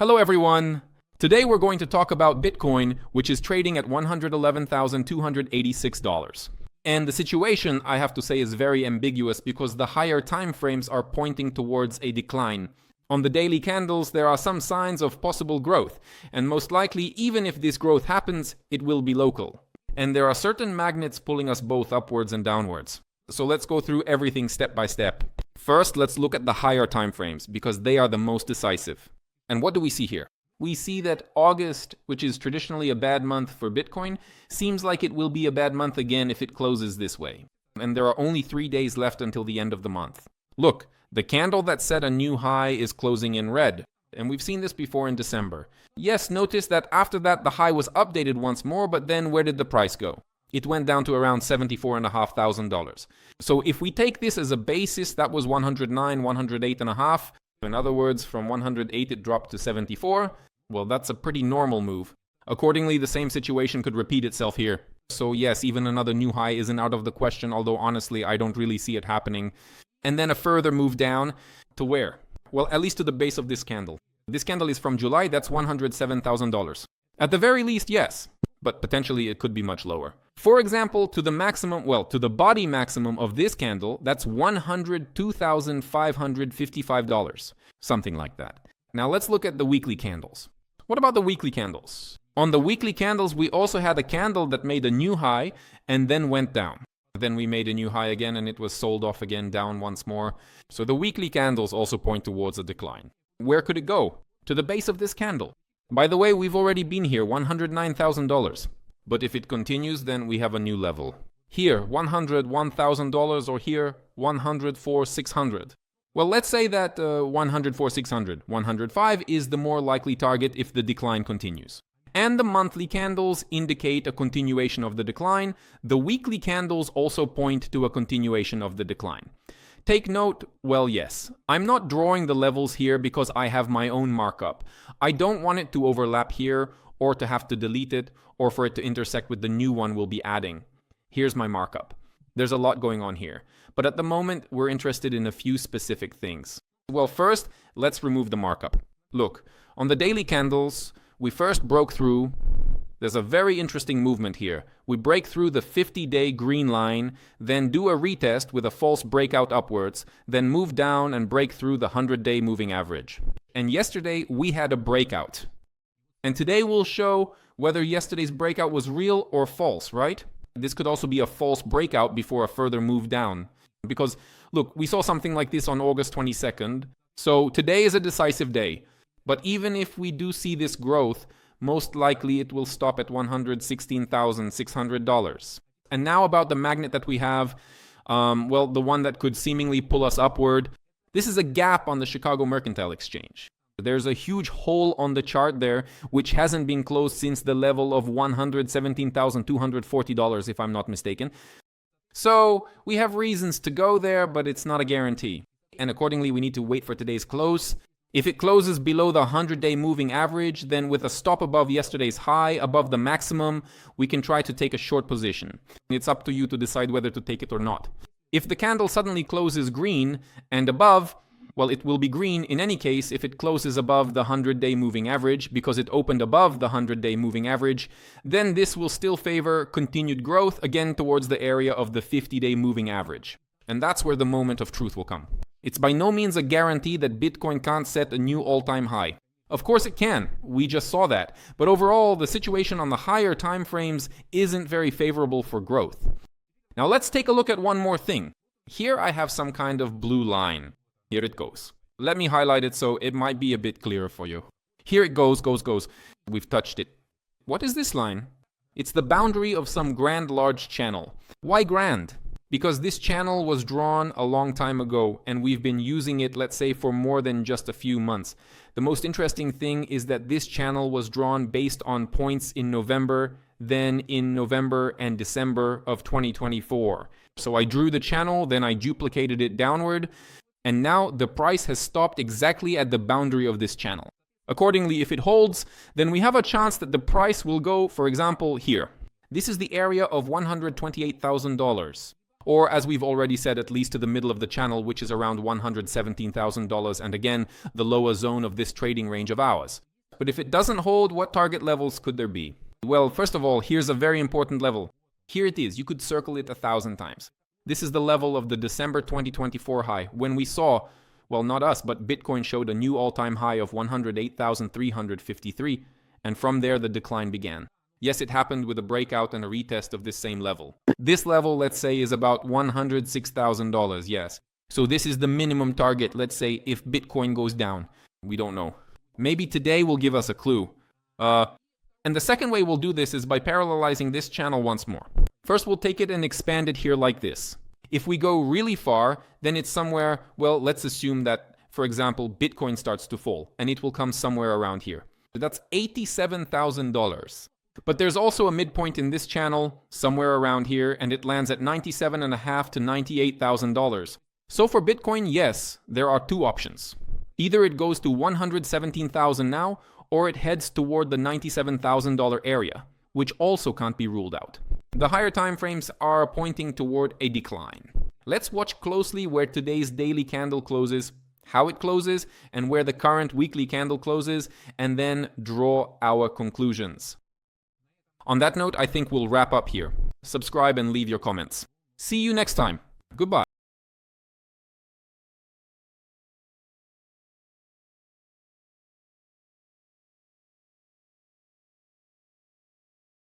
Hello everyone! Today we're going to talk about Bitcoin, which is trading at $111,286. And the situation, I have to say, is very ambiguous because the higher time frames are pointing towards a decline. On the daily candles, there are some signs of possible growth, and most likely, even if this growth happens, it will be local. And there are certain magnets pulling us both upwards and downwards. So let's go through everything step by step. First, let's look at the higher time frames because they are the most decisive. And what do we see here? We see that August, which is traditionally a bad month for Bitcoin, seems like it will be a bad month again if it closes this way. And there are only 3 days left until the end of the month. Look, the candle that set a new high is closing in red. And we've seen this before in December. Yes, notice that after that the high was updated once more, but then where did the price go? It went down to around $74,500. So if we take this as a basis, that was 109, 108.5. In other words, from 108 it dropped to 74. Well, that's a pretty normal move. Accordingly, the same situation could repeat itself here. So yes, even another new high isn't out of the question, although honestly, I don't really see it happening. And then a further move down to where? Well, at least to the base of this candle. This candle is from July, that's $107,000. At the very least, yes, but potentially it could be much lower. For example, to the maximum, to the body maximum of this candle, that's $102,555, something like that. Now let's look at the weekly candles. What about the weekly candles? On the weekly candles, we also had a candle that made a new high and then went down. Then we made a new high again and it was sold off again, down once more. So the weekly candles also point towards a decline. Where could it go? To the base of this candle. By the way, we've already been here, $109,000. But if it continues, then we have a new level. Here, $101,000, or here, $104,600. Well, let's say that $104,600. 105 is the more likely target if the decline continues. And the monthly candles indicate a continuation of the decline. The weekly candles also point to a continuation of the decline. Take note, well, yes, I'm not drawing the levels here because I have my own markup. I don't want it to overlap here, or to have to delete it, or for it to intersect with the new one we'll be adding. Here's my markup. There's a lot going on here. But at the moment, we're interested in a few specific things. Well, first, let's remove the markup. Look, on the daily candles, we first broke through. There's a very interesting movement here. We break through the 50-day green line, then do a retest with a false breakout upwards, then move down and break through the 100-day moving average. And yesterday, we had a breakout. And today we'll show whether yesterday's breakout was real or false, right? This could also be a false breakout before a further move down. Because, look, we saw something like this on August 22nd. So today is a decisive day. But even if we do see this growth, most likely it will stop at $116,600. And now about the magnet that we have, the one that could seemingly pull us upward. This is a gap on the Chicago Mercantile Exchange. There's a huge hole on the chart there, which hasn't been closed since the level of $117,240, if I'm not mistaken. So we have reasons to go there, but it's not a guarantee. And accordingly, we need to wait for today's close. If it closes below the 100-day moving average, then with a stop above yesterday's high, above the maximum, we can try to take a short position. It's up to you to decide whether to take it or not. If the candle suddenly closes green and above, well, it will be green in any case if it closes above the 100-day moving average, because it opened above the 100-day moving average, then this will still favor continued growth, again towards the area of the 50-day moving average. And that's where the moment of truth will come. It's by no means a guarantee that Bitcoin can't set a new all-time high. Of course it can, we just saw that. But overall, the situation on the higher time frames isn't very favorable for growth. Now let's take a look at one more thing. Here I have some kind of blue line. Here it goes. Let me highlight it so it might be a bit clearer for you. Here it goes. We've touched it. What is this line? It's the boundary of some grand large channel. Why grand? Because this channel was drawn a long time ago and we've been using it, let's say, for more than just a few months. The most interesting thing is that this channel was drawn based on points in November, then in November and December of 2024. So I drew the channel, then I duplicated it downward, and now the price has stopped exactly at the boundary of this channel. Accordingly, if it holds, then we have a chance that the price will go, for example, here. This is the area of $128,000. Or, as we've already said, at least to the middle of the channel, which is around $117,000, and again, the lower zone of this trading range of ours. But if it doesn't hold, what target levels could there be? Well, first of all, here's a very important level. Here it is. You could circle it 1,000 times. This is the level of the December 2024 high, when we saw, well, not us, but Bitcoin showed a new all-time high of 108,353, and from there the decline began. Yes, it happened with a breakout and a retest of this same level. This level, let's say, is about $106,000, yes. So this is the minimum target, let's say, if Bitcoin goes down. We don't know. Maybe today will give us a clue. And the second way we'll do this is by parallelizing this channel once more. First, we'll take it and expand it here like this. If we go really far, then it's somewhere, well, let's assume that, for example, Bitcoin starts to fall, and it will come somewhere around here. That's $87,000. But there's also a midpoint in this channel, somewhere around here, and it lands at $97,500 to $98,000. So for Bitcoin, yes, there are two options. Either it goes to $117,000 now, or it heads toward the $97,000 area, which also can't be ruled out. The higher time frames are pointing toward a decline. Let's watch closely where today's daily candle closes, how it closes, and where the current weekly candle closes, and then draw our conclusions. On that note, I think we'll wrap up here. Subscribe and leave your comments. See you next time. Goodbye.